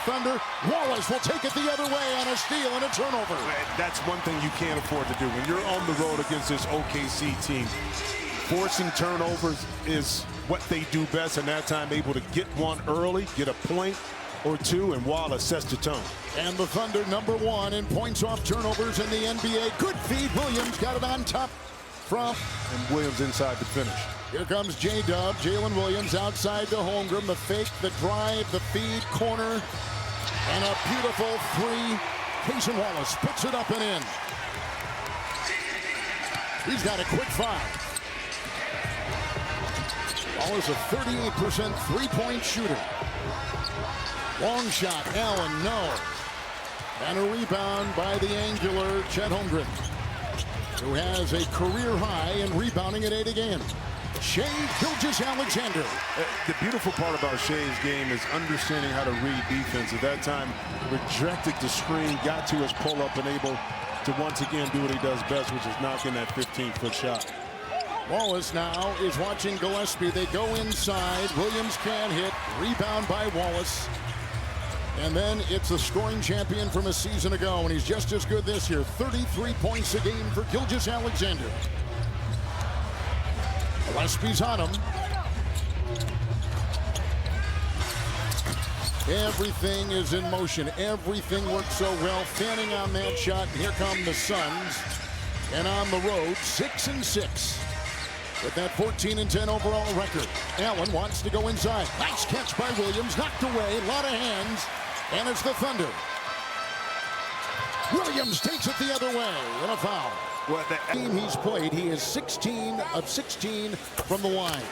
Thunder. Wallace will take it the other way on a steal and a turnover. That's one thing you can't afford to do. When you're on the road against this OKC team, forcing turnovers is what they do best, and that time able to get one early, get a point or two, and Wallace sets the tone. And the Thunder #1 in points off turnovers in the NBA. Good feed. Williams got it on top from. And Williams inside the finish. Here comes J-Dub. Jalen Williams outside to Holmgren. The fake, the drive, the feed, corner. And a beautiful three. Cason Wallace puts it up and in. He's got a quick five. Wallace a 38% three-point shooter. Long shot, Allen, no. And a rebound by the angular Chet Holmgren, who has a career high in rebounding at 8 a game. Shai Gilgeous-Alexander. The beautiful part about Shai's game is understanding how to read defense. At that time, rejected the screen, got to his pull-up, and able to once again do what he does best, which is knocking that 15-foot shot. Wallace now is watching Gillespie. They go inside. Williams can't hit. Rebound by Wallace. And then it's a scoring champion from a season ago, and he's just as good this year. 33 points a game for Gilgeous-Alexander. Gillespie's on him. Everything is in motion. Everything works so well. Fanning on that shot. Here come the Suns. And on the road, 6-6. With that 14-10 overall record. Allen wants to go inside. Nice catch by Williams. Knocked away. A lot of hands. And it's the Thunder. Williams takes it the other way. And a foul. Well, the game he's played, he is 16 of 16 from the line.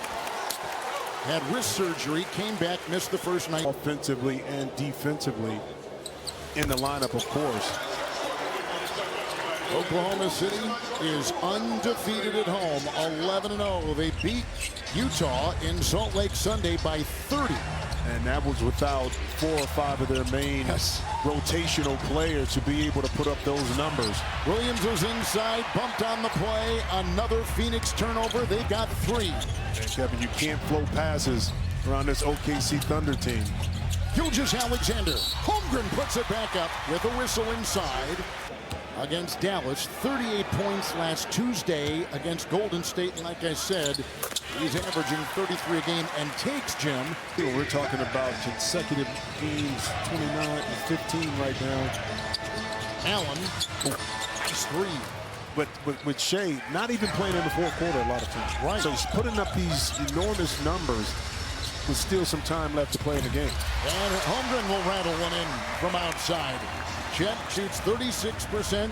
Had wrist surgery, came back, missed the first night. Offensively and defensively in the lineup, of course. Oklahoma City is undefeated at home, 11-0. They beat Utah in Salt Lake Sunday by 30. And that was without 4 or 5 of their main rotational players to be able to put up those numbers. Williams was inside, bumped on the play. Another Phoenix turnover. They got 3. And Kevin, you can't flow passes around this OKC Thunder team. Gilgeous-Alexander. Holmgren puts it back up with a whistle inside. Against Dallas, 38 points last Tuesday against Golden State. And like I said, he's averaging 33 a game and takes Jim. We're talking about consecutive games, 29 and 15 right now. Allen, nice three. But with Shai not even playing in the fourth quarter a lot of times. Right. So he's putting up these enormous numbers with still some time left to play in the game. And Holmgren will rattle one in from outside. Chet shoots 36%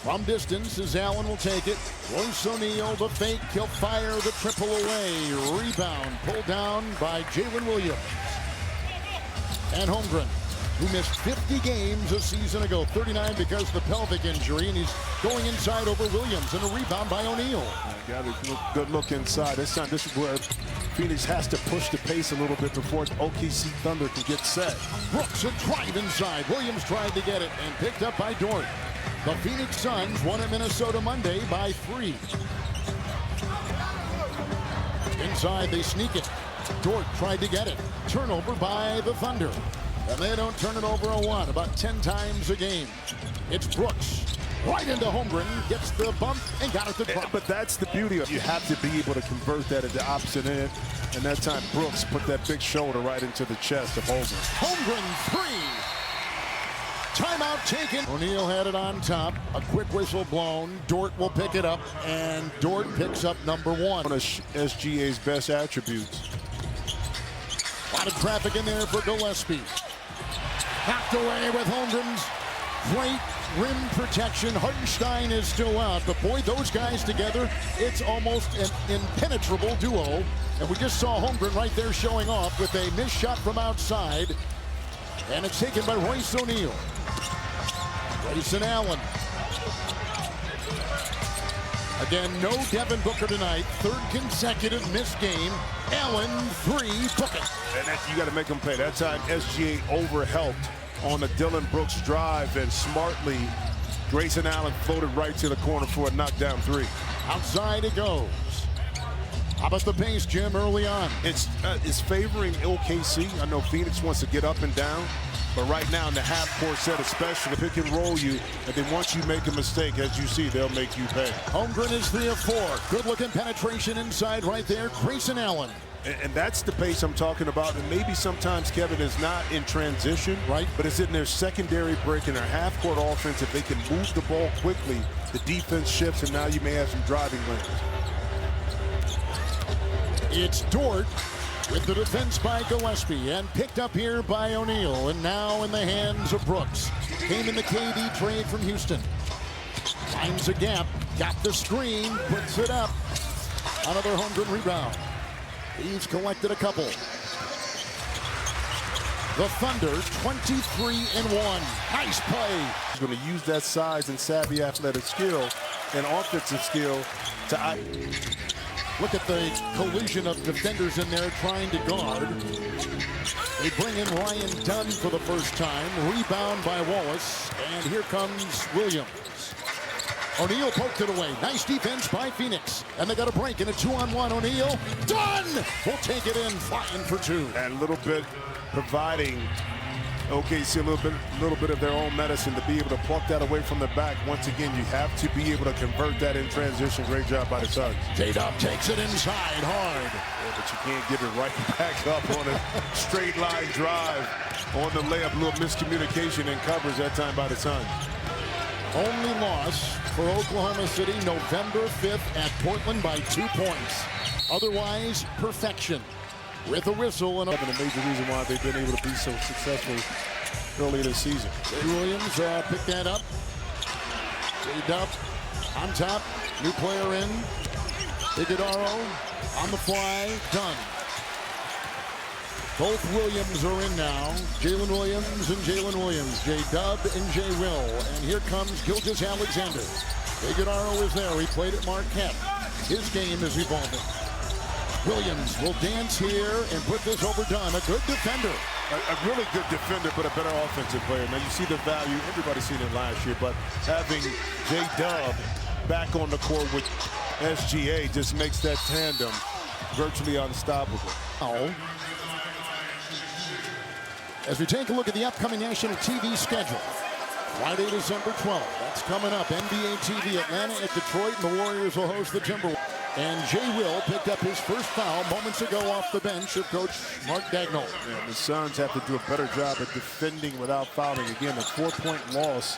from distance as Allen will take it. Royce O'Neal, the fake, he'll fire the triple away. Rebound pulled down by Jalen Williams. And Holmgren, who missed 50 games a season ago, 39 because of the pelvic injury, and he's going inside over Williams, and a rebound by O'Neal. Got a good look inside. This time, this is where Phoenix has to push the pace a little bit before OKC Thunder can get set. Brooks a drive inside. Williams tried to get it and picked up by Dort. The Phoenix Suns won at Minnesota Monday by 3. Inside, they sneak it. Dort tried to get it. Turnover by the Thunder. And they don't turn it over a lot, about 10 times a game. It's Brooks. Right into Holmgren, gets the bump, and got it to drop. But that's the beauty of it. You have to be able to convert that at the opposite end. And that time, Brooks put that big shoulder right into the chest of Holmgren. Holmgren, 3. Timeout taken. O'Neal had it on top. A quick whistle blown. Dort will pick it up, and Dort picks up number 1. One of SGA's best attributes. A lot of traffic in there for Gillespie. Knocked away with Holmgren's great rim protection. Hartenstein is still out, but boy, those guys together, it's almost an impenetrable duo. And we just saw Holmgren right there showing off with a missed shot from outside. And it's taken by Royce O'Neal. Grayson Allen. Again, no Devin Booker tonight. 3rd consecutive missed game. Allen, 3, took it. And you got to make them pay. That time, SGA overhelped on the Dillon Brooks drive, and smartly, Grayson Allen floated right to the corner for a knockdown 3. Outside it goes. How about the pace, Jim, early on? It's favoring OKC. I know Phoenix wants to get up and down, but right now in the half-court set especially, pick and roll you, and then once you make a mistake, as you see, they'll make you pay. Holmgren is 3 of 4. Good-looking penetration inside right there. Grayson Allen. And that's the pace I'm talking about. And maybe sometimes Kevin is not in transition, right? But it's in their secondary break in their half-court offense. If they can move the ball quickly, the defense shifts, and now you may have some driving lanes. It's Dort with the defense by Gillespie and picked up here by O'Neal, and now in the hands of Brooks. Came in the KD trade from Houston. Finds a gap, got the screen, puts it up. Another Holmgren rebound. He's collected a couple. The Thunder 23-1. Nice play. He's going to use that size and savvy athletic skill and offensive skill to... Look at the collision of defenders in there trying to guard. They bring in Ryan Dunn for the first time. Rebound by Wallace. And here comes Williams. O'Neal poked it away. Nice defense by Phoenix. And they got a break in a 2-on-1. O'Neal. Dunn will take it in, flying for 2. And a little bit providing OKC a little bit of their own medicine to be able to pluck that away from the back. Once again, you have to be able to convert that in transition. Great job by the Suns. J-Dub takes it inside hard. Yeah, but you can't give it right back up on a straight line drive. On the layup, a little miscommunication and covers that time by the Suns. Only loss for Oklahoma City November 5th at Portland by 2 points. Otherwise, perfection. With a whistle and a major reason why they've been able to be so successful early this season. Jay Williams picked that up. J-Dub on top. New player in. Iguodaro on the fly. Done. Both Williams are in now. Jalen Williams and Jalen Williams. J-Dub and J-Will. And here comes Gilgeous-Alexander. Iguodaro is there. He played at Marquette. His game is evolving. Williams will dance here and put this over Dunn. A good defender. A really good defender, but a better offensive player. Now, you see the value. Everybody's seen it last year, but having J-Dub back on the court with SGA just makes that tandem virtually unstoppable. Oh. As we take a look at the upcoming national TV schedule. Friday, December 12th. That's coming up. NBA TV, Atlanta at Detroit, and the Warriors will host the Timberwolves. And J-Will picked up his first foul moments ago off the bench of Coach Mark Dagnall. Yeah, the Suns have to do a better job at defending without fouling. Again, a 4-point loss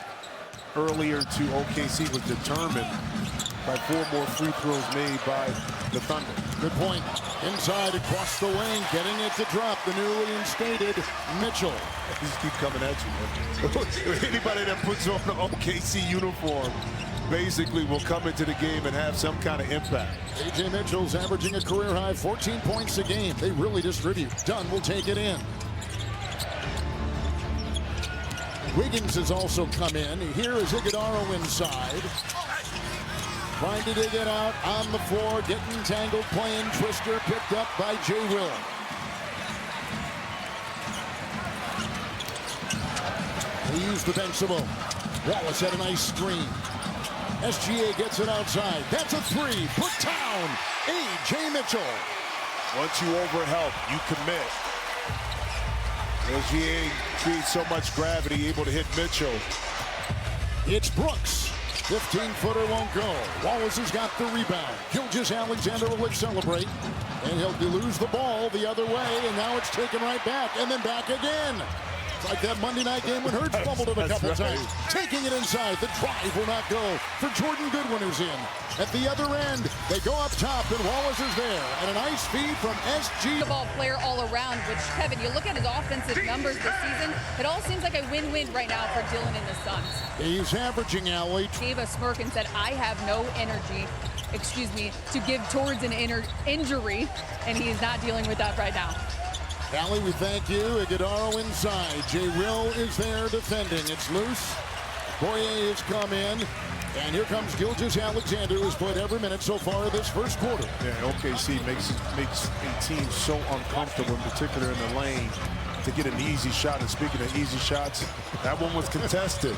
earlier to OKC was determined by 4 more free throws made by the Thunder. Good point. Inside, across the wing, getting it to drop. The newly instated Mitchell. These keep coming at you, man. Anybody that puts on an OKC uniform basically will come into the game and have some kind of impact. A.J. Mitchell's averaging a career-high 14 points a game. They really distribute. Dunn will take it in. Wiggins has also come in. Here is Iguodaro inside. Trying to dig it out on the floor, getting tangled, playing twister, picked up by J-Will. They use the bench some more. Wallace had a nice screen. SGA gets it outside. That's a 3. Put down. A.J. Mitchell. Once you overhelp, you commit. SGA creates so much gravity, able to hit Mitchell. It's Brooks. 15-footer won't go. Wallace has got the rebound. Gilgeous-Alexander will celebrate. And he'll lose the ball the other way. And now it's taken right back. And then back again. It's like that Monday night game when Hurts fumbled it a couple times. Taking it inside. The drive will not go for Jordan Goodwin, who's in. At the other end, they go up top, and Wallace is there. And a nice feed from SG. The ball player all around, which, Kevin, you look at his offensive numbers this season, it all seems like a win-win right now for Dillon and the Suns. He's averaging, Allie. Gave a smirk and said, I have no energy, to give towards an injury, and he is not dealing with that right now. Allie, we thank you. Iguodaro inside. J-Will is there defending. It's loose. Poirier has come in. And here comes Gilgeous-Alexander, who's played every minute so far this first quarter. Yeah, OKC makes a team so uncomfortable, in particular in the lane, to get an easy shot. And speaking of easy shots, that one was contested.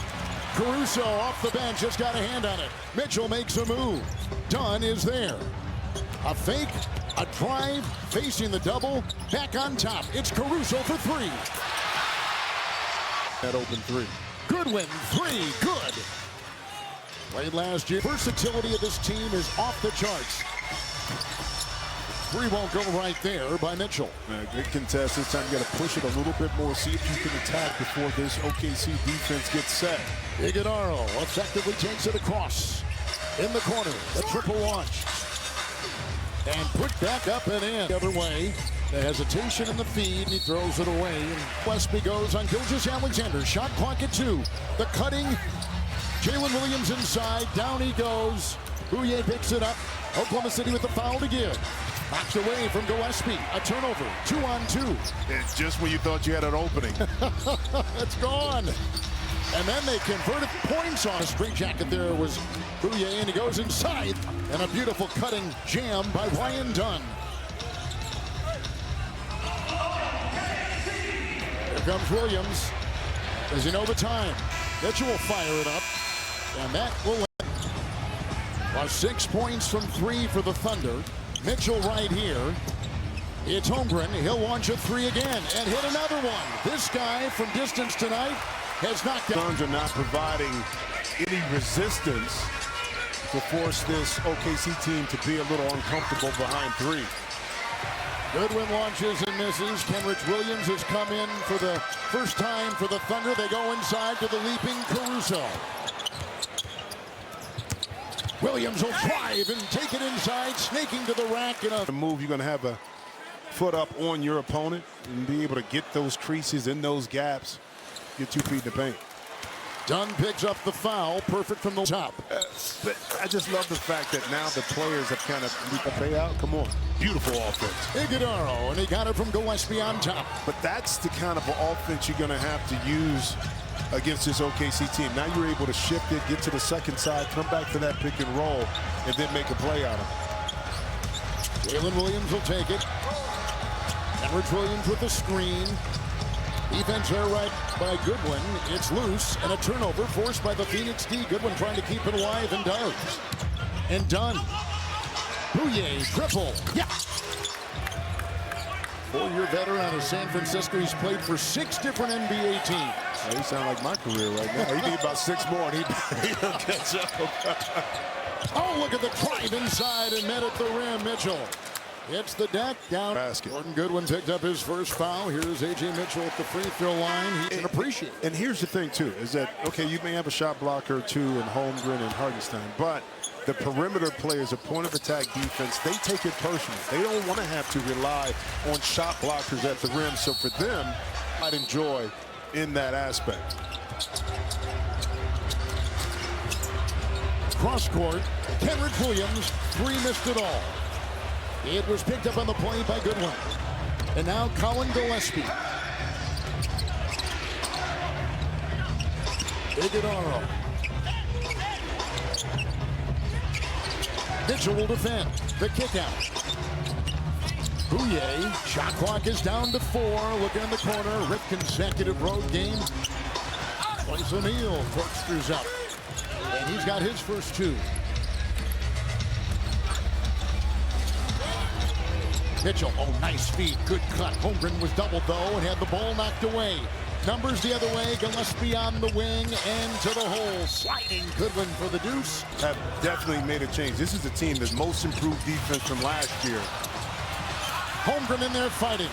Caruso off the bench, just got a hand on it. Mitchell makes a move. Dunn is there. A fake, a drive, facing the double, back on top. It's Caruso for three. That open three. Goodwin, three, good. Played last year. Versatility of this team is off the charts. Three won't go right there by Mitchell. Good contest. This time you got to push it a little bit more. See if you can attack before this OKC defense gets set. Iguodala effectively takes it across. In the corner, the triple launch. And put back up and in. The other way. The hesitation in the feed, and he throws it away. And Westby goes on Gilgeous-Alexander. Shot clock at 2. The cutting. Jalen Williams inside. Down he goes. Bouye picks it up. Oklahoma City with the foul to give. Knocked away from Gillespie. A turnover. 2-on-2. It's just when you thought you had an opening. It's gone. And then they converted points on a straight jacket. There was Bouye, and he goes inside. And a beautiful cutting jam by Ryan Dunn. Here comes Williams. Does he know the time? Mitchell will fire it up. And that will end. 6 points from 3 for the Thunder. Mitchell right here. It's Holmgren. He'll launch a 3 again and hit another one. This guy from distance tonight has knocked out. Suns are not providing any resistance to force this OKC team to be a little uncomfortable behind 3. Goodwin launches and misses. Kenrich Williams has come in for the first time for the Thunder. They go inside to the leaping Caruso. Williams will drive and take it inside, snaking to the rack. The move, you're going to have a foot up on your opponent and be able to get those creases in those gaps, get 2 feet in the paint. Dunn picks up the foul, perfect from the top. But I just love the fact that now the players have kind of pay out. Come on, beautiful offense. Iguodala, and he got it from Gillespie on top. But that's the kind of offense you're going to have to use against this OKC team. Now you're able to shift it, get to the second side, come back to that pick and roll, and then make a play out of it. Jalen Williams will take it. Kenrich Williams with the screen. Defense there right by Goodwin. It's loose, and a turnover forced by the Phoenix D. Goodwin trying to keep it alive, and does. And done. Bouye, triple. Yeah. 4-year veteran out of San Francisco. He's played for 6 different NBA teams. Well, he sound like my career right now. He need about 6 more, and he'll catch up. Oh, look at the drive inside and met at the rim. Mitchell hits the deck down. Basket. Gordon Goodwin picked up his first foul. Here's A.J. Mitchell at the free throw line. He can appreciate it. And here's the thing, too, is that, okay, you may have a shot blocker or 2 in Holmgren and Hartenstein, but the perimeter players, a point of attack defense, they take it personally. They don't want to have to rely on shot blockers at the rim. So for them, I'd enjoy in that aspect. Cross court, Kenrich Williams, 3 missed it all. It was picked up on the play by Goodwin. And now Colin Gillespie. Iguodala. Mitchell will defend. The kick out. Bouye. Shot clock is down to 4. Looking in the corner. Rip consecutive road game. Royce O'Neal corkscrews up. And he's got his first 2. Mitchell, oh, nice feed, good cut. Holmgren was doubled, though, and had the ball knocked away. Numbers the other way, Gillespie on the wing, and to the hole. Sliding Goodwin for the deuce. Have definitely made a change. This is the team that's most improved defense from last year. Holmgren in there fighting.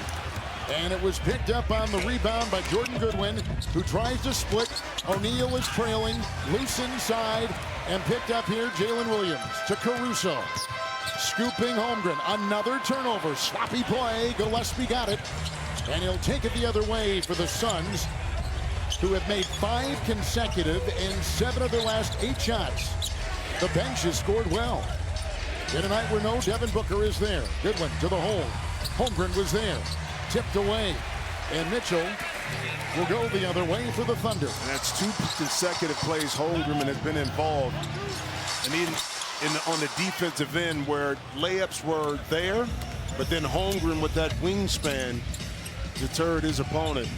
And it was picked up on the rebound by Jordan Goodwin, who tries to split. O'Neal is trailing, loose inside, and picked up here, Jalen Williams to Caruso. Scooping Holmgren, another turnover, sloppy play, Gillespie got it, and he'll take it the other way for the Suns, who have made 5 consecutive and 7 of their last 8 shots. The bench has scored well. In a night where no Devin Booker is there. Goodwin to the hole. Holmgren was there, tipped away, and Mitchell will go the other way for the Thunder. And that's 2 consecutive plays Holmgren has been involved. And even on the defensive end where layups were there, but then Holmgren with that wingspan deterred his opponent.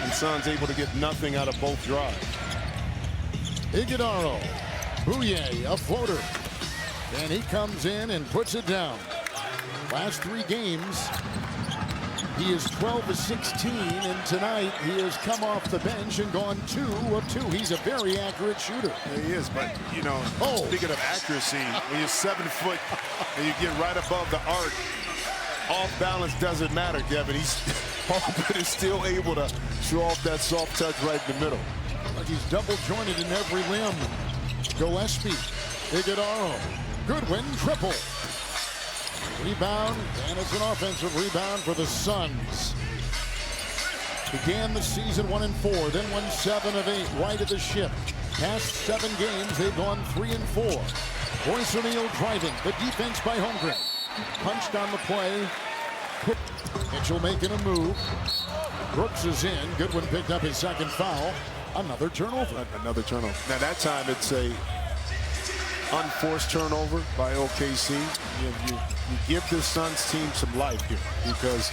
And Suns able to get nothing out of both drives. Iguodala, Bouye, a floater. And he comes in and puts it down. Last 3 games, he is 12 of 16, and tonight he has come off the bench and gone 2 of 2. He's a very accurate shooter. Yeah, he is, but, you know, speaking of accuracy, when you're 7 foot and you get right above the arc, off balance doesn't matter, Kevin. Holmgren is still able to show off that soft touch right in the middle. Like he's double jointed in every limb. Gillespie, Iguodala, Goodwin, triple. Rebound, and it's an offensive rebound for the Suns. Began the season 1-4, then won 7 of 8, right of the ship. Past 7 games, they've gone 3-4. Royce O'Neal driving, the defense by Holmgren. Punched on the play. Mitchell making a move. Brooks is in. Goodwin picked up his 2nd foul. Another turnover. Another turnover. Now that time it's a unforced turnover by OKC. You give this Suns team some life here, because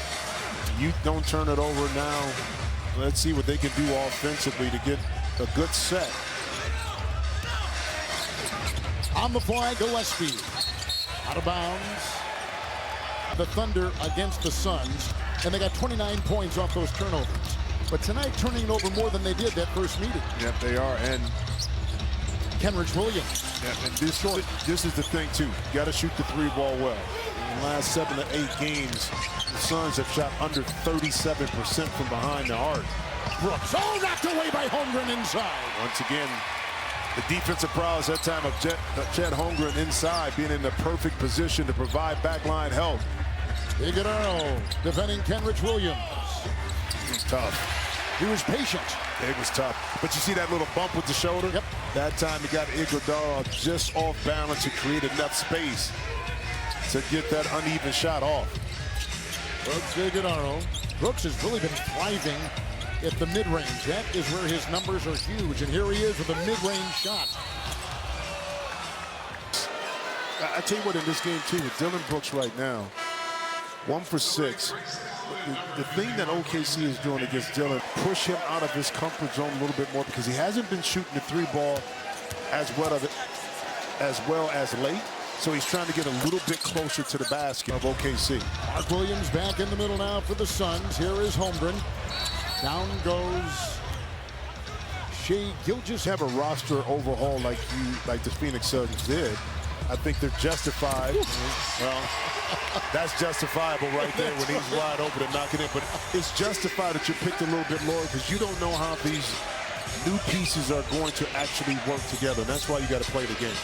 you don't turn it over now. Let's see what they can do offensively to get a good set. On the fly, Gillespie. Out of bounds. The Thunder against the Suns, and they got 29 points off those turnovers. But tonight, turning it over more than they did that first meeting. Yep, they are. And Kenrich Williams. Yeah, and this is the thing, too. You got to shoot the 3-ball well. In the last 7 to 8 games, the Suns have shot under 37% from behind the arc. Brooks, knocked away by Holmgren inside. Once again, the defensive prowess that time of Chet Holmgren inside, being in the perfect position to provide backline help. Iguodala defending Kenrich Williams. It's tough. He was patient. It was tough. But you see that little bump with the shoulder? Yep. That time he got Iguodala just off balance to create enough space to get that uneven shot off. Brooks, Iguodala. Brooks has really been thriving at the mid-range. That is where his numbers are huge. And here he is with a mid-range shot. I tell you what, in this game, too, with Dillon Brooks right now, 1 for 6. The thing that OKC is doing against Dillon, push him out of his comfort zone a little bit more, because he hasn't been shooting the 3-ball as well as late. So he's trying to get a little bit closer to the basket of OKC. Mark Williams back in the middle now for the Suns. Here is Holmgren. Down goes Shai Gilgeous. Have a roster overhaul like the Phoenix Suns did. I think they're justified. Well, that's justifiable right there when he's wide open and knocking it. But it's justified that you picked a little bit lower, because you don't know how these new pieces are going to actually work together. And that's why you got to play the game.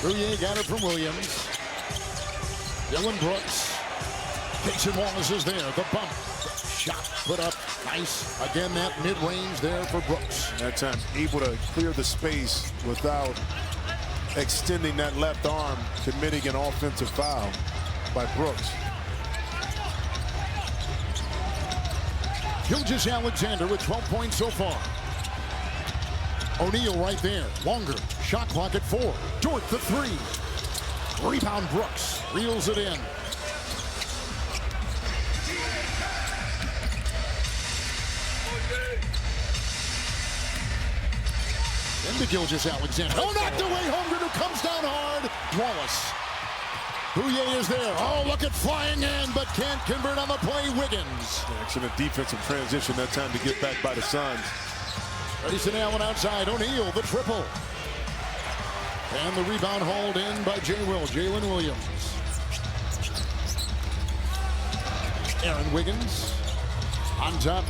Rouye got it from Williams. Dillon Brooks. Jason Wallace is there. The bump. Shot put up. Nice. Again, that mid-range there for Brooks. That time able to clear the space without extending that left arm, committing an offensive foul by Brooks. Gilgeous-Alexander with 12 points so far. O'Neal right there. Longer. Shot clock at 4. Dort the 3. Rebound Brooks. Reels it in. Into Gilgeous-Alexander. Knocked away. Holmgren, who comes down hard. Wallace. Rouye is there. Look at flying in, but can't convert on the play. Wiggins. Excellent defensive transition that time to get back by the Suns. Grayson Allen outside. O'Neal, the triple. And the rebound hauled in by Jalen Williams. Aaron Wiggins on top.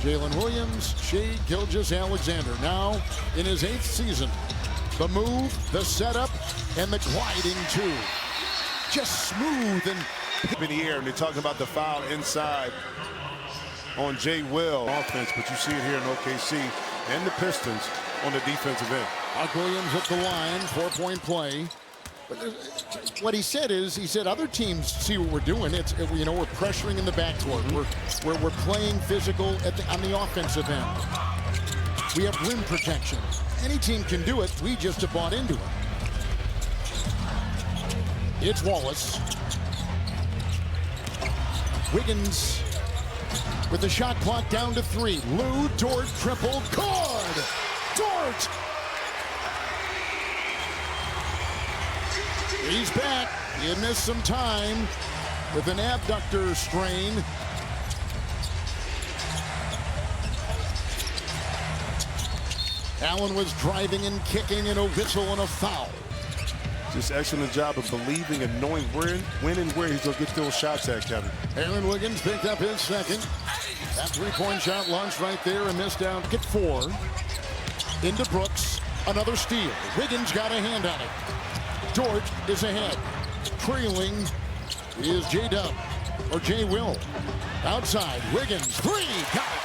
Jalen Williams, Shai Gilgeous-Alexander now in his 8th season. The move, the setup, and the gliding too. Just smooth and in the air, and they're talking about the foul inside on Jay Will offense, but you see it here in OKC and the Pistons on the defensive end. Mark Williams at the line, 4-point play. But what he said is, he said other teams see what we're doing. It's, you know, we're pressuring in the backcourt. We're playing physical on the offensive end. We have rim protection. Any team can do it. We just have bought into it. It's Wallace. Wiggins with the shot clock down to 3. Lou Dort triple. Good! Dort! He's back. He had missed some time with an abductor strain. Allen was driving and kicking, and a whistle and a foul. Just excellent job of believing and knowing when and where he's going to get those shots at, Kevin. Aaron Wiggins picked up his second. That three-point shot launched right there and missed out. Get 4. Into Brooks. Another steal. Wiggins got a hand on it. George is ahead. Trailing is J-Dub, or J-Will. Outside, Wiggins, 3, got it.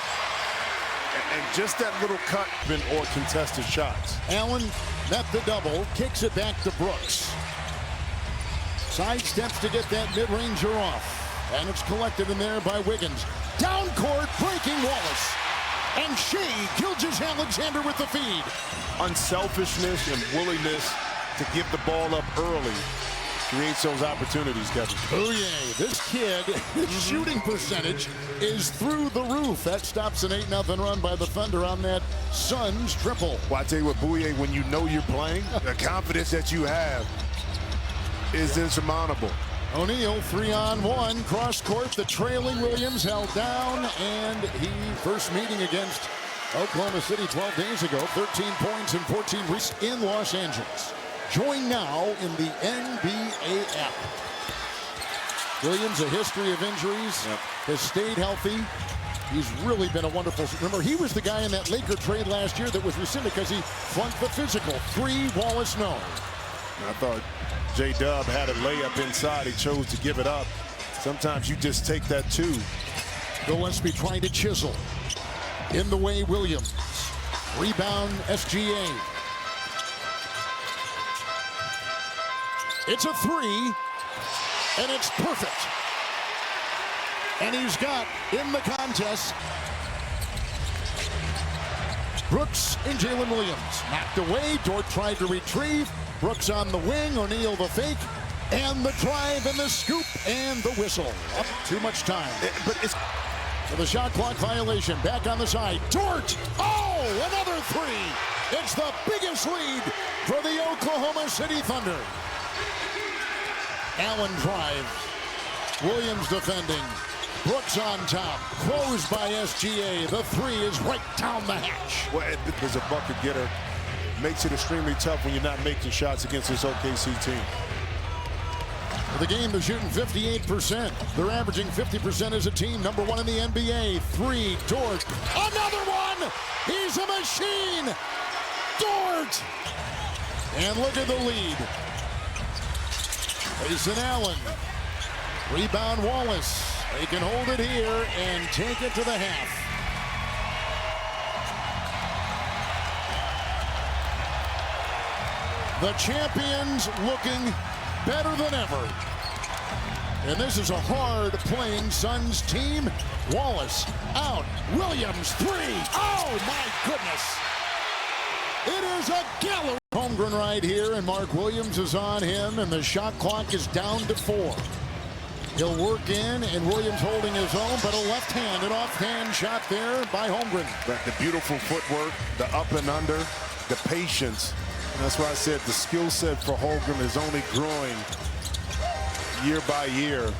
And just that little cut or contested shots. Allen met the double, kicks it back to Brooks. Side steps to get that mid-ranger off. And it's collected in there by Wiggins. Down court, breaking Wallace. And Shea Gilgeous-Alexander with the feed. Unselfishness and willingness to give the ball up early creates those opportunities, Kevin. Bouye, this kid, his shooting percentage is through the roof. That stops an 8-0 run by the Thunder on that Suns triple. Well, I tell you what, Bouye, when you know you're playing, the confidence that you have is insurmountable. O'Neal, 3-on-1, cross court. The trailing Williams held down, and he first meeting against Oklahoma City 12 days ago. 13 points and 14 in Los Angeles. Join now in the NBA app. Williams, a history of injuries, has stayed healthy. He's really been a wonderful. Remember, he was the guy in that Laker trade last year that was rescinded because he flunked the physical. 3, Wallace no. I thought J-Dub had a layup inside. He chose to give it up. Sometimes you just take that too. Gillespie trying to chisel. In the way, Williams. Rebound, SGA. It's a 3, and it's perfect. And he's got, in the contest, Brooks and Jalen Williams. Knocked away. Dort tried to retrieve. Brooks on the wing. O'Neal the fake. And the drive and the scoop and the whistle. Up too much time. But it's for the shot clock violation. Back on the side. Dort! Oh, another 3. It's the biggest lead for the Oklahoma City Thunder. Allen drives. Williams defending. Brooks on top. Closed by SGA. The 3 is right down the hatch. well, as a bucket getter, makes it extremely tough when you're not making shots against this OKC team. For the game, they're shooting 58%. They're averaging 50% as a team. Number 1 in the NBA. 3, Dort. Another one! He's a machine! Dort! And look at the lead. Grayson Allen. Rebound Wallace. They can hold it here and take it to the half. The champions looking better than ever. And this is a hard-playing Suns team. Wallace out. Williams 3. Oh, my goodness. It is a gallery. Holmgren right here, and Mark Williams is on him, and the shot clock is down to 4. He'll work in, and Williams holding his own, but a left-handed off-hand shot there by Holmgren. The beautiful footwork, the up and under, the patience. And that's why I said the skill set for Holmgren is only growing year by year,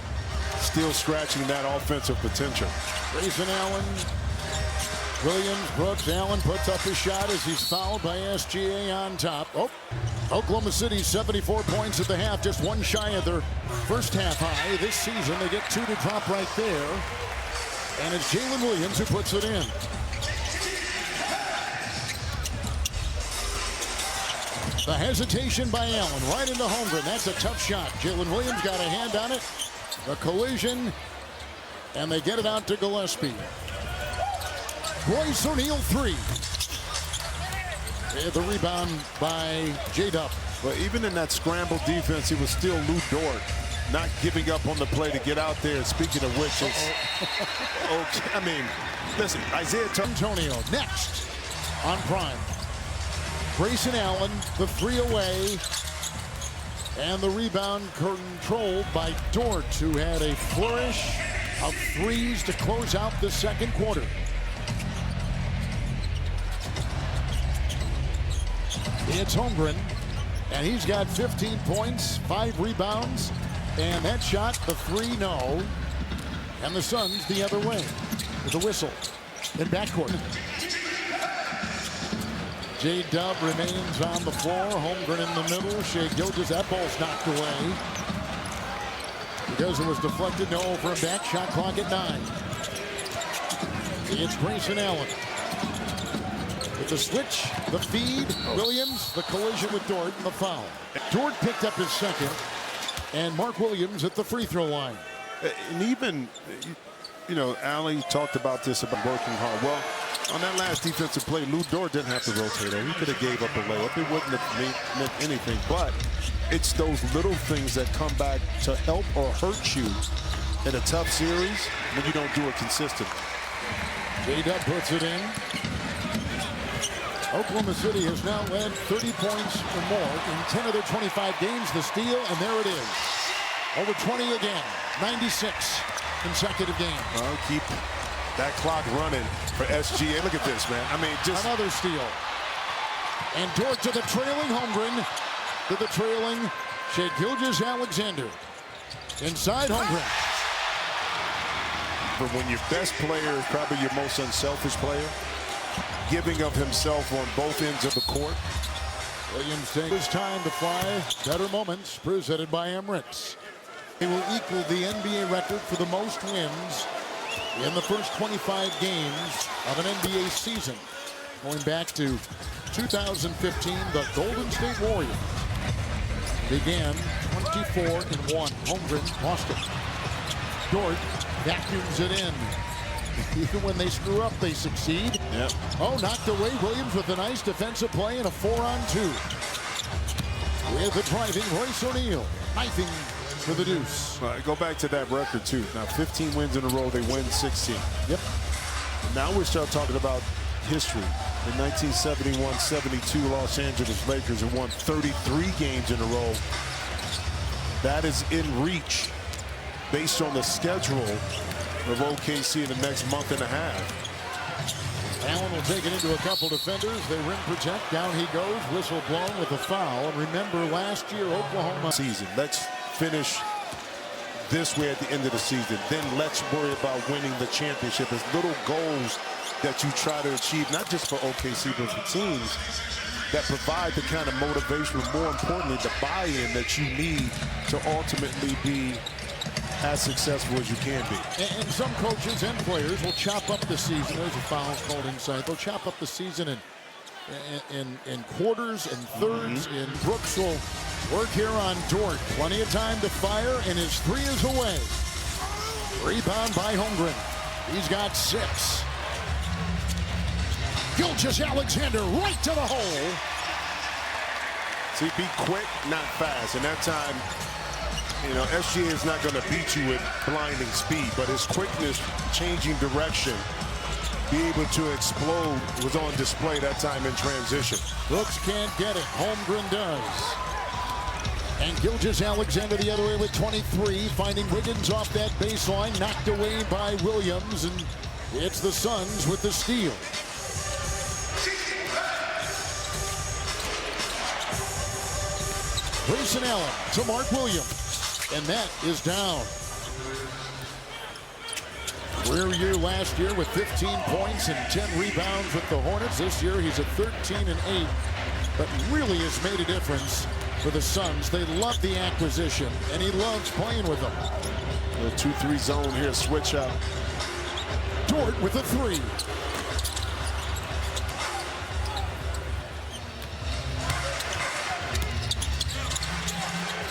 still scratching that offensive potential. Grayson Allen, Williams, Brooks, Allen puts up his shot as he's fouled by SGA on top. Oh, Oklahoma City 74 points at the half, just one shy of their first half high. This season they get 2 to drop right there. And it's Jalen Williams who puts it in. The hesitation by Allen right into Holmgren. That's a tough shot. Jalen Williams got a hand on it. The collision, and they get it out to Gillespie. Royce O'Neal 3. And the rebound by J-Dub. But even in that scramble defense, it was still Lou Dort not giving up on the play to get out there. Speaking of which, it's okay. I mean, listen, Isaiah Antonio next on Prime. Grayson Allen, the 3 away. And the rebound controlled by Dort, who had a flourish of 3s to close out the second quarter. It's Holmgren. And he's got 15 points, 5 rebounds, and that shot, the 3, no. And the Suns the other way with a whistle in backcourt. J-Dub remains on the floor. Holmgren in the middle. Shai Gilgeous, that ball's knocked away because it was deflected. No for him back. Shot clock at 9. It's Grayson Allen. With the switch, the feed, Williams, the collision with Dort, and the foul. Dort picked up his second, and Mark Williams at the free throw line. And even, you know, Allie talked about this, about working hard. Well, on that last defensive play, Lou Dort didn't have to rotate her. He could have gave up a layup. It wouldn't have meant anything. But it's those little things that come back to help or hurt you in a tough series when you don't do it consistently. J-Dub puts it in. Oklahoma City has now led 30 points or more in 10 of their 25 games. The steal, and there it is. Over 20 again. 96 consecutive games. Well, keep that clock running for SGA. Look at this, man. I mean, just another steal. And Dort to the trailing Holmgren. To the trailing Shai Gilgeous-Alexander. Inside Holmgren. But when your best player is probably your most unselfish player, giving of himself on both ends of the court. Williams takes his time to fly. Better moments presented by Emirates. He will equal the NBA record for the most wins in the first 25 games of an NBA season. Going back to 2015, the Golden State Warriors began 24-1. Holmgren lost it. Dort vacuums it in. Even when they screw up, they succeed. Yep. Oh, knocked away. Williams with a nice defensive play and a 4-on-2. With the driving Royce O'Neal. Knifing for the deuce. Go back to that record, too. Now, 15 wins in a row. They win 16. Yep. Now we start talking about history. In 1971-72, Los Angeles Lakers have won 33 games in a row. That is in reach based on the schedule of OKC in the next month and a half. Allen will take it into a couple defenders. They rim protect. Down he goes. Whistle blown with a foul. And remember, last year, Oklahoma season. Let's finish this way at the end of the season. Then let's worry about winning the championship. As little goals that you try to achieve, not just for OKC, but for teams that provide the kind of motivation, but more importantly, the buy-in that you need to ultimately be as successful as you can be. And some coaches and players will chop up the season. There's a foul called inside. They'll chop up the season in quarters and thirds. And Brooks will work here on Dort. Plenty of time to fire, and his 3 is away. Rebound by Holmgren. He's got 6. Gilgeous-Alexander right to the hole. See, be quick, not fast. And that time, you know, SGA is not going to beat you with blinding speed, but his quickness, changing direction, be able to explode was on display that time in transition. Brooks can't get it. Holmgren does. And Gilgeous-Alexander the other way with 23, finding Wiggins off that baseline, knocked away by Williams, and it's the Suns with the steal. Grayson Allen to Mark Williams, and that is down. Career year last year with 15 points and 10 rebounds with the Hornets. This year he's at 13-8, but really has made a difference for the Suns. They love the acquisition, and he loves playing with them. The 2-3 zone here, switch up. Dort with a 3.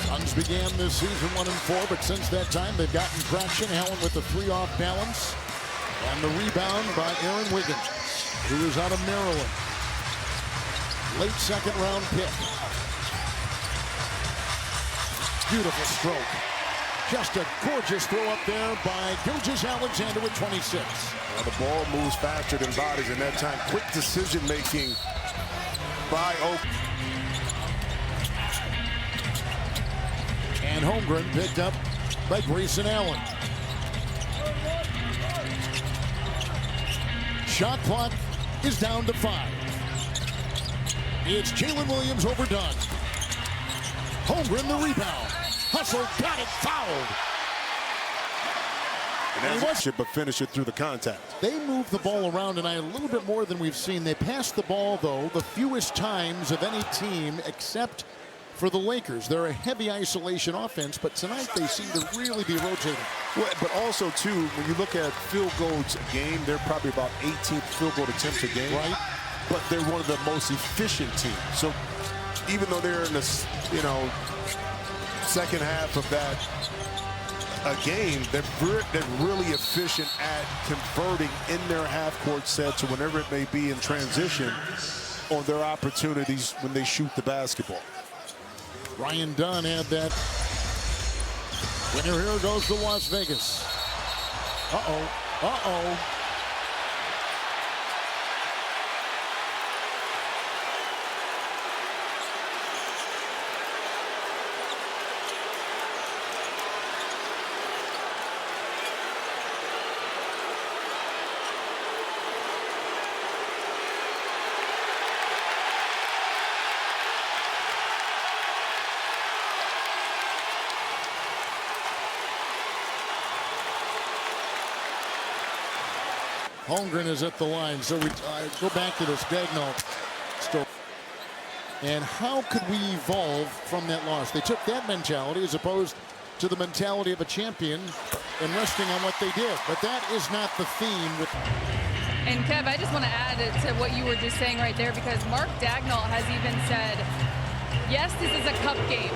Suns began this season 1-4, but since that time they've gotten traction. Allen with the 3 off balance, and the rebound by Aaron Wiggins, who is out of Maryland. Late second-round pick. Beautiful stroke. Just a gorgeous throw up there by Gilgeous-Alexander with 26. Well, the ball moves faster than bodies, and that time quick decision-making by Oak. And Holmgren picked up by Grayson Allen. Shot clock is down to 5. It's Jalen Williams overdone. Holmgren the rebound. Hustle, got it, fouled. And that's it, but finish it through the contact. They move the ball around tonight a little bit more than we've seen. They pass the ball, though, the fewest times of any team except for the Lakers. They're a heavy isolation offense, but tonight they seem to really be rotating. Well, but also, too, when you look at field goals a game, they're probably about 18 field goal attempts a game. Right. But they're one of the most efficient teams. So even though they're in the, second half of that game, they're really efficient at converting in their half-court sets or whenever it may be in transition on their opportunities when they shoot the basketball. Ryan Dunn had that winner. Here goes to Las Vegas. Uh-oh. Holmgren is at the line, so we go back to this. Daigneault still. And how could we evolve from that loss? They took that mentality as opposed to the mentality of a champion and resting on what they did. But that is not the theme. And Kev, I just want to add to what you were just saying right there, because Mark Daigneault has even said, yes, this is a cup game.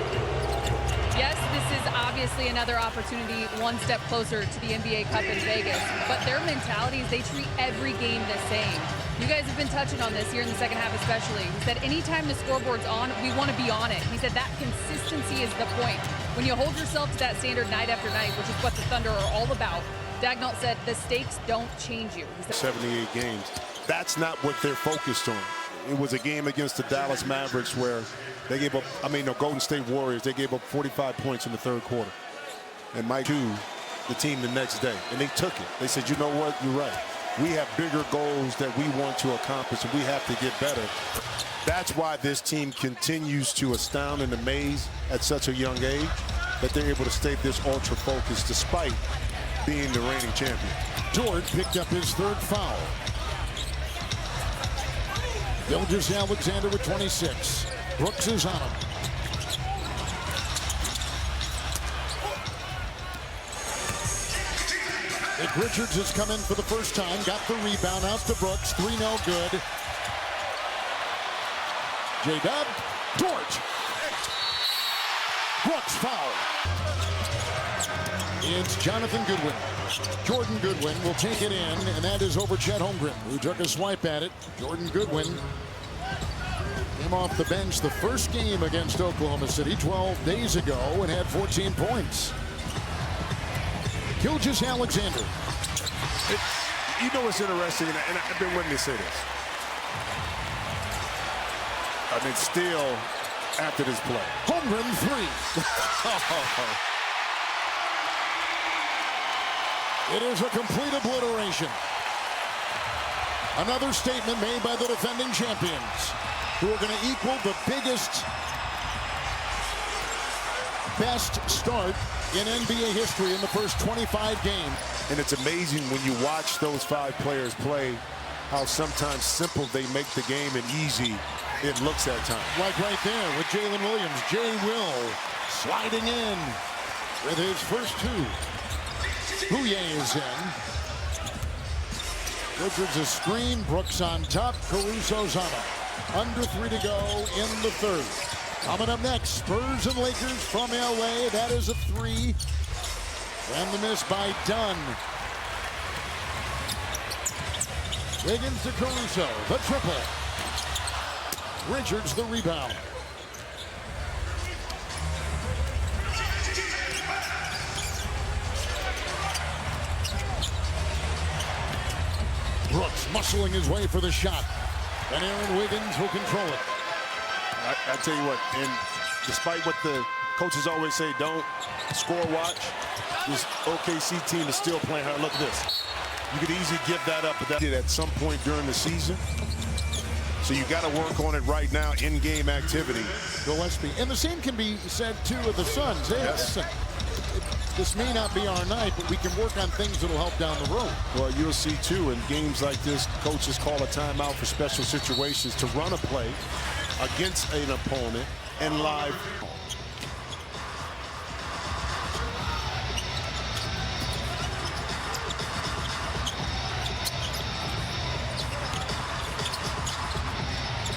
Yes, this is obviously another opportunity, one step closer to the NBA Cup in Vegas. But their mentality is they treat every game the same. You guys have been touching on this here in the second half especially. He said anytime the scoreboard's on, we want to be on it. He said that consistency is the point. When you hold yourself to that standard night after night, which is what the Thunder are all about, Daigneault said the stakes don't change you. He said 78 games. That's not what they're focused on. It was a game against the Dallas Mavericks where they gave up, the Golden State Warriors, they gave up 45 points in the third quarter. And Mike to the team the next day. And they took it. They said, you know what, you're right. We have bigger goals that we want to accomplish, and we have to get better. That's why this team continues to astound and amaze at such a young age, that they're able to stay this ultra focused despite being the reigning champion. George picked up his third foul. Gilgeous-Alexander with 26. Brooks is on him. Nick Richards has come in for the first time. Got the rebound out to Brooks. 3 no good. J-Dub. George. Brooks foul. It's Jonathan Goodwin. Jordan Goodwin will take it in, and that is over Chet Holmgren, who took a swipe at it. Jordan Goodwin came off the bench the first game against Oklahoma City 12 days ago and had 14 points. Gilgeous-Alexander. You know what's interesting, and I've been waiting to say this. Still after this play. Holmgren 3. It is a complete obliteration. Another statement made by the defending champions, who are going to equal the biggest, best start in NBA history in the first 25 games. And it's amazing when you watch those 5 players play, how sometimes simple they make the game and easy it looks at times. Like right there with Jalen Williams. Jay Will sliding in with his first 2. Bouye is in. Richards a screen. Brooks on top. Caruso's on him. Under 3 to go in the third. Coming up next, Spurs and Lakers from LA. That is a 3. And the miss by Dunn. Wiggins to Caruso. The triple. Richards the rebound. Brooks muscling his way for the shot. And Aaron Wiggins will control it. I tell you what, and despite what the coaches always say, don't score watch, this OKC team is still playing hard. Look at this. You could easily give that up, but that did at some point during the season. So you got to work on it right now, in-game activity. Gillespie. And the same can be said, too, of the Suns. Hey, listen, this may not be our night, but we can work on things that will help down the road. Well, you'll see, too, in games like this, coaches call a timeout for special situations to run a play against an opponent and live.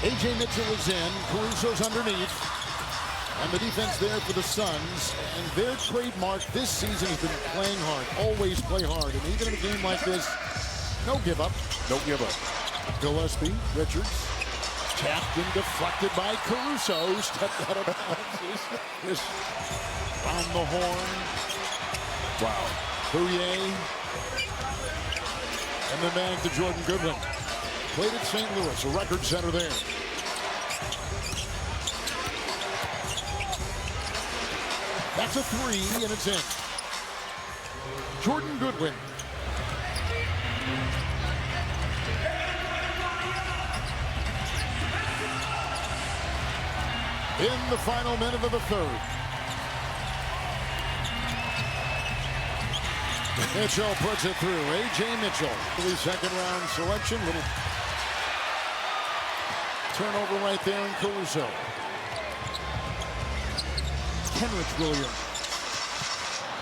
A.J. Mitchell is in. Caruso's underneath. And the defense there for the Suns. And their trademark this season has been playing hard. Always play hard. And even in a game like this, no give up. No give up. Gillespie, Richards, tapped and deflected by Caruso. Stepped out of bounds. This round the horn. Wow. Bouye. And then back to Jordan Goodwin. Played at St. Louis, a record setter there. That's a three, and it's in. Jordan Goodwin. In the final minute of the third. Mitchell puts it through. A.J. Mitchell. The second round selection. Little turnover right there in Caruso. Kenrich Williams.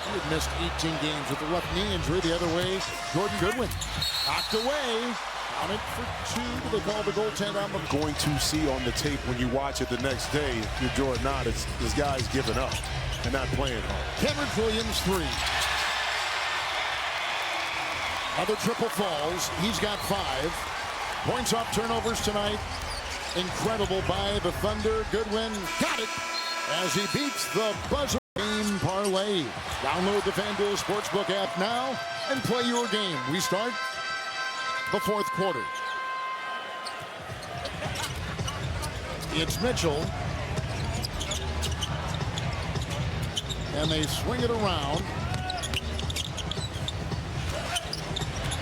He had missed 18 games with the left knee injury. The other way, Jordan Goodwin. Knocked away. Counted for two. They call the goaltender on the... Going to see on the tape when you watch it the next day, if you're Jordan Knott, this guy's giving up and not playing hard. Kenrich Williams, three. Other triple falls. He's got 5. Points off turnovers tonight. Incredible by the Thunder. Goodwin got it as he beats the buzzer game parlay. Download the FanDuel Sportsbook app now and play your game. We start the fourth quarter. It's Mitchell. And they swing it around.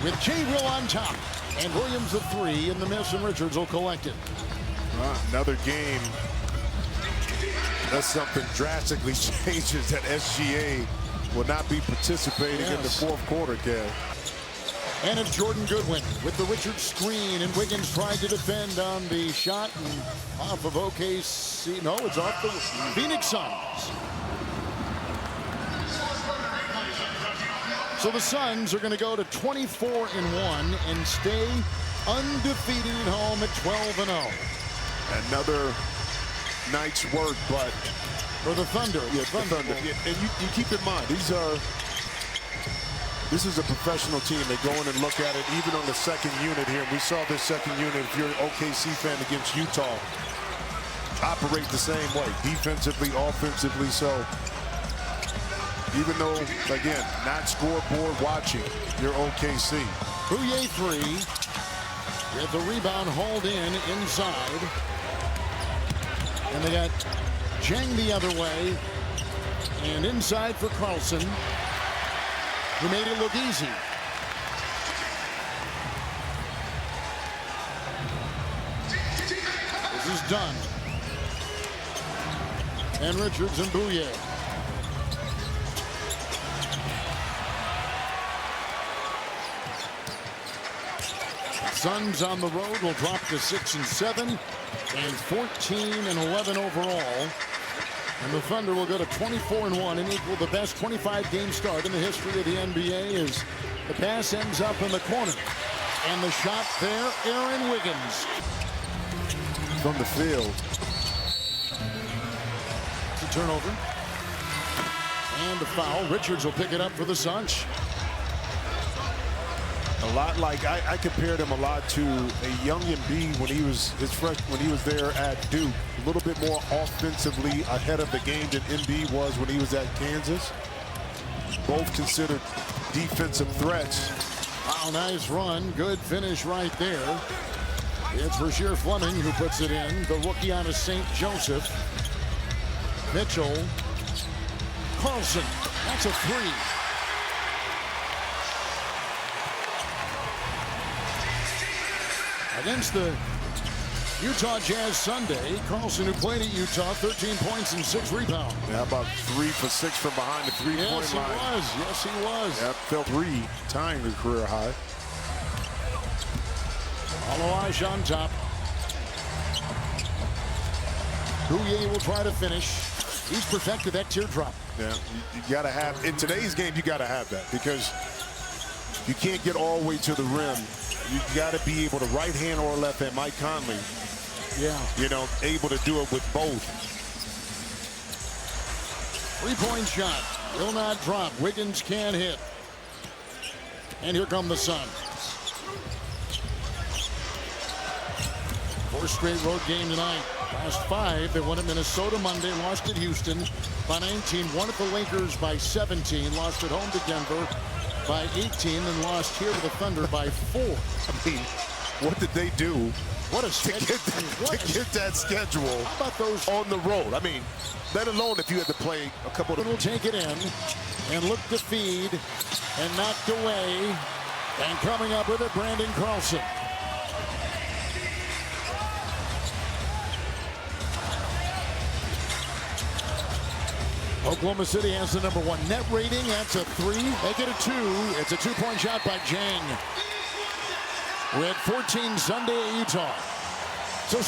With J. Will on top. And Williams a 3 in the miss, and Richards will collect it. Another game. That's something drastically changes that SGA will not be participating in the fourth quarter, Kev. And it's Jordan Goodwin with the Richards screen, and Wiggins tried to defend on the shot and off of OKC. No, it's off the Phoenix Suns. So the Suns are going to go to 24-1 and stay undefeated at home at 12-0. Another night's work, but for the Thunder. Yeah, the Thunder. And you keep in mind, this is a professional team. They go in and look at it, even on the second unit here. We saw this second unit, if you're an OKC fan, against Utah, operate the same way, defensively, offensively. So even though, again, not scoreboard watching, you're OKC. Bouye 3. With the rebound hauled in inside. And they got Jang the other way. And inside for Carlson, who made it look easy. This is done. And Richards and Bouye. Suns on the road will drop to 6-7 and 14-11 overall. And the Thunder will go to 24-1 and equal the best 25-game start in the history of the NBA as the pass ends up in the corner. And the shot there, Aaron Wiggins. From the field. It's a turnover. And a foul. Richards will pick it up for the Suns. A lot like I compared him a lot to a young Embiid when he was there at Duke. A little bit more offensively ahead of the game than Embiid was when he was at Kansas. Both considered defensive threats. Wow, nice run. Good finish right there. It's Rasheer Fleming who puts it in. The rookie out of St. Joseph. Mitchell. Carlson. That's a 3. Against the Utah Jazz Sunday. Carlson, who played at Utah, 13 points and 6 rebounds. Yeah, about 3 for 6 from behind the three-point line. Yes, he was. Yes, he was. Yep, fell 3, tying the career high. Alois on top. Bouye will try to finish. He's perfected that teardrop. Yeah, you got to have, in today's game, you got to have that because you can't get all the way to the rim. You got to be able to right hand or left hand. Mike Conley, Yeah. you know, able to do it with both. 3-point shot. Will not drop. Wiggins can't hit. And here come the Suns. 4th straight road game tonight. Last 5, they won at Minnesota Monday, lost at Houston by 19, won at the Lakers by 17, lost at home to Denver by 18, and lost here to the Thunder by 4. I mean, what did they do What a to schedule. get that schedule How about those? on the road? I mean, let alone if you had to play a couple of... Will take it in and look to feed and knocked away. And coming up with it, Brandon Carlson. Oklahoma City has the #1 net rating. That's a 3. They get a 2. It's a 2-point shot by Jang. We had 14 Sunday at Utah. So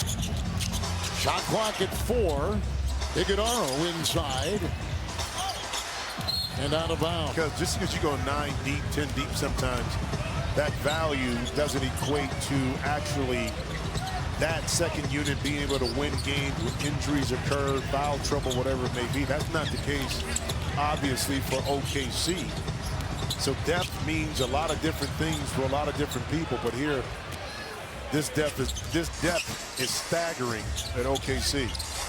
shot clock at 4. Iguodaro inside. And out of bounds. Because just because you go 9 deep, 10 deep sometimes, that value doesn't equate to actually that second unit being able to win games when injuries occur, foul trouble, whatever it may be. That's not the case, obviously, for OKC. So depth means a lot of different things for a lot of different people. But here, this depth is staggering at OKC.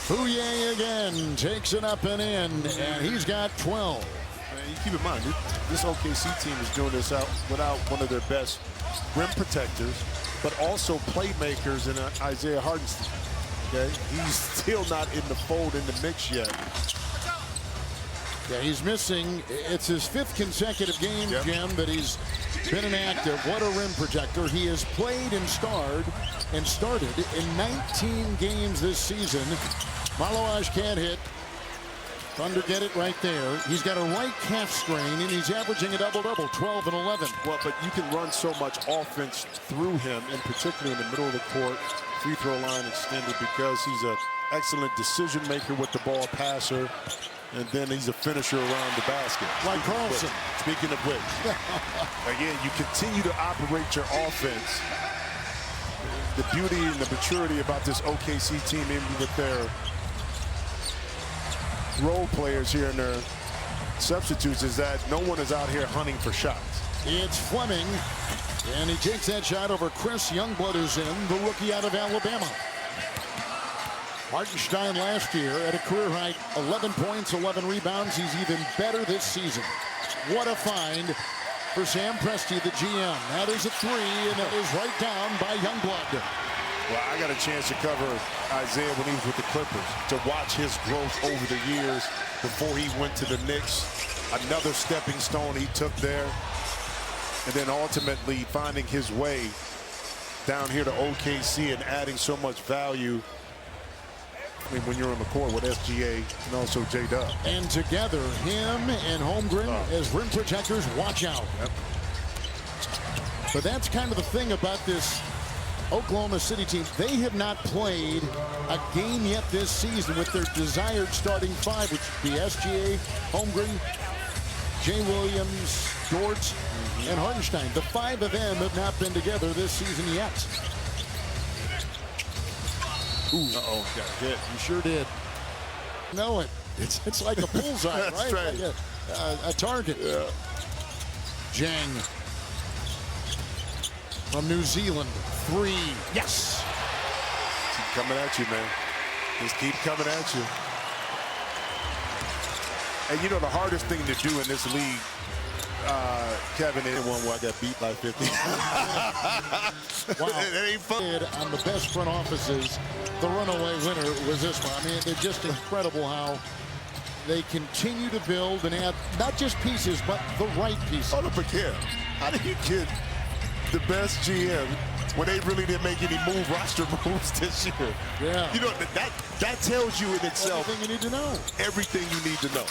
Bouye again takes it up and in, and he's got 12. Man, you keep in mind, this OKC team is doing this out without one of their best rim protectors, but also playmakers in Isaiah Hartenstein. Okay, he's still not in the fold, in the mix yet. Yeah, he's missing. It's his 5th consecutive game, Yep. Jim, that he's been inactive. What a rim protector. He has played and started in 19 games this season. Alois can't hit. Thunder get it right there. He's got a right calf strain, and he's averaging a double-double, 12 and 11. Well, but you can run so much offense through him, in particular in the middle of the court, free throw line extended, because he's an excellent decision maker with the ball, passer, and then he's a finisher around the basket. Like Carlson. Speaking of which, again, you continue to operate your offense. The beauty and the maturity about this OKC team, even with their role players here and their substitutes, is that no one is out here hunting for shots. It's Fleming, and he takes that shot over Chris Youngblood, who's in, the rookie out of Alabama. Hartenstein last year at a career high 11 points, 11 rebounds. He's even better this season. What a find for Sam Presti, the GM. That is a 3, and that is right down by Youngblood. Well, I got a chance to cover Isaiah when he was with the Clippers, to watch his growth over the years before he went to the Knicks. Another stepping stone he took there, and then ultimately finding his way down here to OKC and adding so much value. I mean, when you're on the court with SGA and also J-Dub. And together, him and Holmgren as rim protectors, watch out. Yep. But that's kind of the thing about this Oklahoma City team. They have not played a game yet this season with their desired starting 5, which would be SGA, Holmgren, Jay Williams, Dort, and Hartenstein. The 5 of them have not been together this season yet. Ooh, Got hit. you sure did. Know it. It's like a bullseye, That's right? right. Like a target. Yeah. Jang from New Zealand. 3. Yes. Keep coming at you, man. Just keep coming at you. And you know the hardest thing to do in this league, Kevin, is one where I got beat by 50. Wow. It ain't fun. On the best front offices, the runaway winner was this one. I mean, they're just incredible how they continue to build and add not just pieces, but the right pieces. Hold up again. How do you get the best GM when they really didn't make any roster moves this year. Yeah. You know, that tells you in itself Everything you need to know. everything you need to know.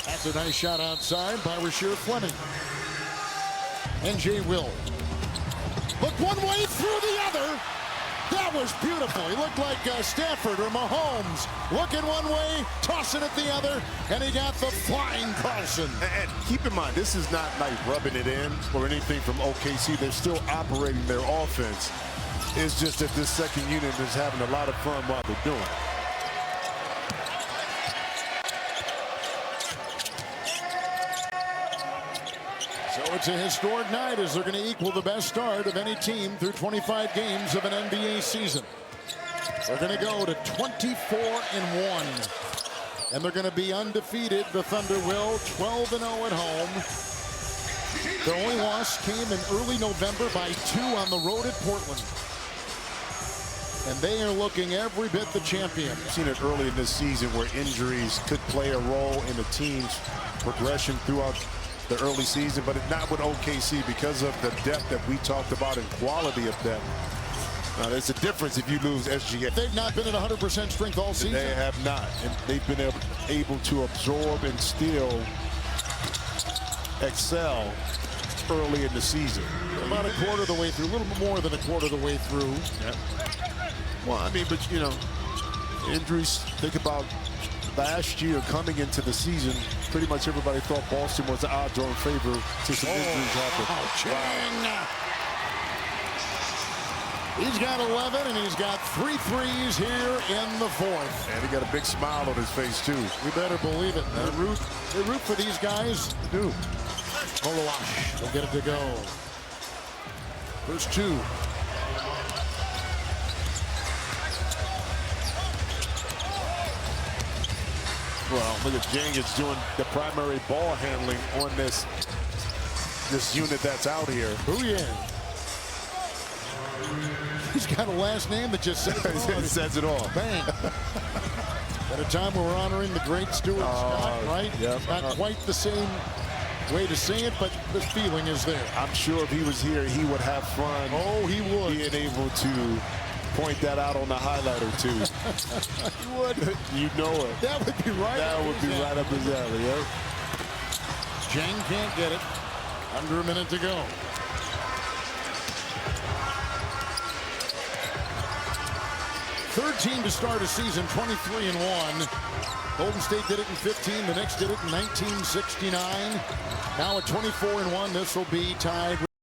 That's a nice shot outside by Rasheer Fleming. NJ Will. Look one way through the other. That was beautiful. He looked like Stafford or Mahomes. Looking one way, tossing it the other, and he got the flying Carlson. And keep in mind, this is not like rubbing it in or anything from OKC. They're still operating their offense. It's just that this second unit is having a lot of fun while they're doing it. So it's a historic night as they're going to equal the best start of any team through 25 games of an NBA season. They're going to go to 24-1. And they're going to be undefeated. The Thunder will 12-0 at home. Their only loss came in early November by 2 on the road at Portland. And they are looking every bit the champion. We've seen it early in this season where injuries could play a role in the team's progression throughout the early season, but not with OKC because of the depth that we talked about and quality of depth. Now, there's a difference if you lose SGA. They've not been at 100% strength all season. They have not, and they've been able to absorb and still excel early in the season. About a quarter of the way through, a little bit more than a quarter of the way through. Yeah. Well, I mean, but you know, injuries, think about last year coming into the season, pretty much everybody thought Boston was the odds-on favorite to some injuries happening. Chang. He's got 11 and he's got 3 threes here in the fourth. And he got a big smile on his face too. You better believe it. They root for these guys. They do. Holowash will get it to go. First 2. Well, look at Jenkins doing the primary ball handling on this unit that's out here. Oh yeah. He's got a last name that just says it all. It says it all. Bang. At a time when we're honoring the great Stuart Scott, right? Yep. Not quite the same way to say it, but the feeling is there. I'm sure if he was here, he would have fun. Oh, he would. Being able to point that out on the highlighter too. He would. You know it. That would be right. That would be right up his alley, yeah. Jang can't get it. Under a minute to go. Third team to start a season 23-1. Golden State did it in 15. The Knicks did it in 1969. Now at 24-1, this will be tied with